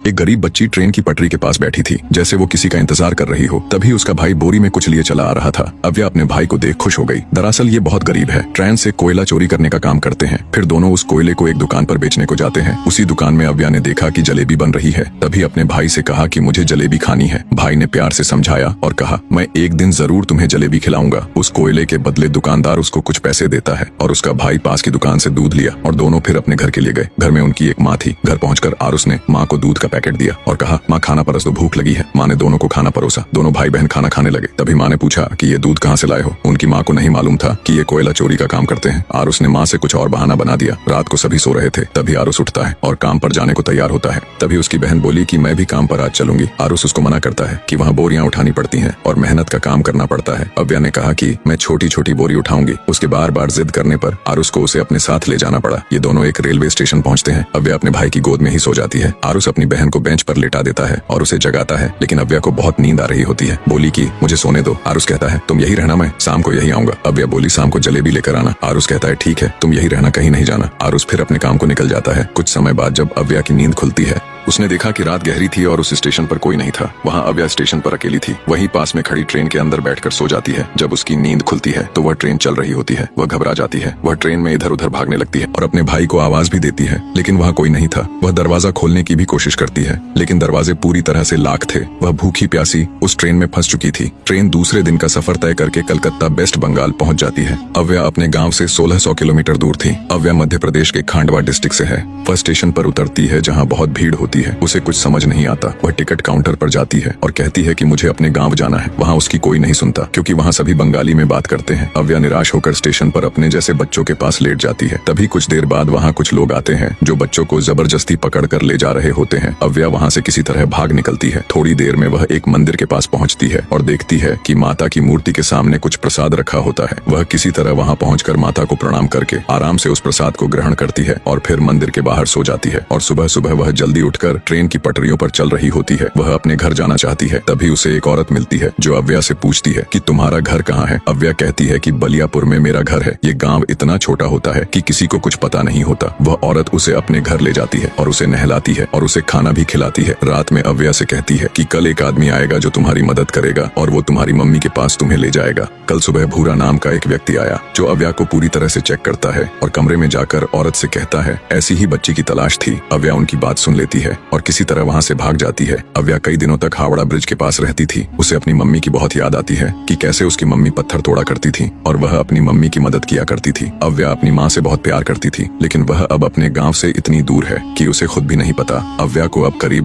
एक गरीब बच्ची ट्रेन की पटरी के पास बैठी थी, जैसे वो किसी का इंतजार कर रही हो। तभी उसका भाई बोरी में कुछ लिए चला आ रहा था। अव्या अपने भाई को देख खुश हो गई। दरअसल ये बहुत गरीब है, ट्रेन से कोयला चोरी करने का काम करते हैं। फिर दोनों उस कोयले को एक दुकान पर बेचने को जाते हैं। उसी दुकान में अव्या ने देखा कि जलेबी बन रही है। तभी अपने भाई से कहा कि मुझे जलेबी खानी है। भाई ने प्यार से समझाया और कहा, मैं एक दिन जरूर तुम्हें जलेबी खिलाऊंगा। उस कोयले के बदले दुकानदार उसको कुछ पैसे देता है और उसका भाई पास की दुकान से दूध लिया और दोनों फिर अपने घर के लिए गए। घर में उनकी एक माँ थी। घर पहुंचकर आरुष ने माँ को दूध का पैकेट दिया और कहा, माँ खाना परस दो, भूख लगी है। माँ ने दोनों को खाना परोसा। दोनों भाई बहन खाना खाने लगे। तभी माँ ने पूछा कि ये दूध कहाँ से लाए हो। उनकी माँ को नहीं मालूम था कि ये कोयला चोरी का काम करते हैं। आरुष ने माँ से कुछ और बहाना बना दिया। रात को सभी सो रहे थे। तभी आरुष उठता है और काम पर जाने को तैयार होता है। तभी उसकी बहन बोली कि मैं भी काम पर आज चलूंगी। आरुष उसको मना करता है कि वहाँ बोरियां उठानी पड़ती हैं और मेहनत का काम करना पड़ता है। अव्या ने कहा कि मैं छोटी छोटी बोरी उठाऊंगी। उसके बार बार जिद करने पर आरुष को उसे अपने साथ ले जाना पड़ा। ये दोनों एक रेलवे स्टेशन पहुंचते हैं। अव्या अपने भाई की गोद में ही सो जाती है। आरुष अपनी बहन को बेंच पर लेटा देता है और उसे जगाता है, लेकिन अव्या को बहुत नींद आ रही होती है। बोली कि मुझे सोने दो। आरुष कहता है, तुम यही रहना, मैं शाम को यही आऊंगा। अव्या बोली, शाम को जलेबी लेकर आना। आरुष कहता है, ठीक है, तुम यही रहना, कहीं नहीं जाना। आरुष फिर अपने काम को निकल जाता है। कुछ समय बाद जब अव्या की नींद खुलती है, उसने देखा कि रात गहरी थी और उस स्टेशन पर कोई नहीं था। वहाँ अव्या स्टेशन पर अकेली थी। वहीं पास में खड़ी ट्रेन के अंदर बैठकर सो जाती है। जब उसकी नींद खुलती है तो वह ट्रेन चल रही होती है। वह घबरा जाती है। वह ट्रेन में इधर उधर भागने लगती है और अपने भाई को आवाज भी देती है, लेकिन वहाँ कोई नहीं था। वह दरवाजा खोलने की भी कोशिश करती है, लेकिन दरवाजे पूरी तरह से लॉक थे। वह भूखी प्यासी उस ट्रेन में फंस चुकी थी। ट्रेन दूसरे दिन का सफर तय करके कलकत्ता वेस्ट बंगाल पहुंच जाती है। अव्या अपने गाँव से 1600 किलोमीटर दूर थी। अव्या मध्य प्रदेश के खांडवा डिस्ट्रिक्ट से है। वह स्टेशन पर उतरती है जहाँ बहुत भीड़ होती है। उसे कुछ समझ नहीं आता। वह टिकट काउंटर पर जाती है और कहती है कि मुझे अपने गांव जाना है। वहाँ उसकी कोई नहीं सुनता, क्योंकि वहाँ सभी बंगाली में बात करते हैं। अव्या निराश होकर स्टेशन पर अपने जैसे बच्चों के पास लेट जाती है। तभी कुछ देर बाद वहाँ कुछ लोग आते हैं जो बच्चों को जबरदस्ती पकड़ कर ले जा रहे होते हैं। अव्या वहाँ से किसी तरह भाग निकलती है। थोड़ी देर में वह एक मंदिर के पास पहुँचती है और देखती है कि माता की मूर्ति के सामने कुछ प्रसाद रखा होता है। वह किसी तरह वहाँ पहुँचकर माता को प्रणाम करके आराम से उस प्रसाद को ग्रहण करती है और फिर मंदिर के बाहर सो जाती है। और सुबह सुबह वह जल्दी उठकर ट्रेन की पटरियों पर चल रही होती है। वह अपने घर जाना चाहती है। तभी उसे एक औरत मिलती है जो अव्या से पूछती है कि तुम्हारा घर कहाँ है। अव्या कहती है कि बलियापुर में मेरा घर है। ये गांव इतना छोटा होता है कि किसी को कुछ पता नहीं होता। वह औरत उसे अपने घर ले जाती है और उसे नहलाती है और उसे खाना भी खिलाती है। रात में अव्या से कहती है कि कल एक आदमी आएगा जो तुम्हारी मदद करेगा और वो तुम्हारी मम्मी के पास तुम्हें ले जाएगा। कल सुबह भूरा नाम का एक व्यक्ति आया जो अव्या को पूरी तरह से चेक करता है और कमरे में जाकर औरत से कहता है, ऐसी ही बच्ची की तलाश थी। अव्या उनकी बात सुन लेती है और किसी तरह वहाँ से भाग जाती है। अव्या कई दिनों तक हावड़ा ब्रिज के पास रहती थी। उसे अपनी मम्मी की बहुत याद आती है कि कैसे उसकी मम्मी पत्थर तोड़ा करती थी और वह अपनी मम्मी की मदद किया करती थी। अव्या अपनी माँ से बहुत प्यार करती थी, लेकिन वह अब अपने गांव से इतनी दूर है कि उसे खुद भी नहीं पता। अव्या को अब करीब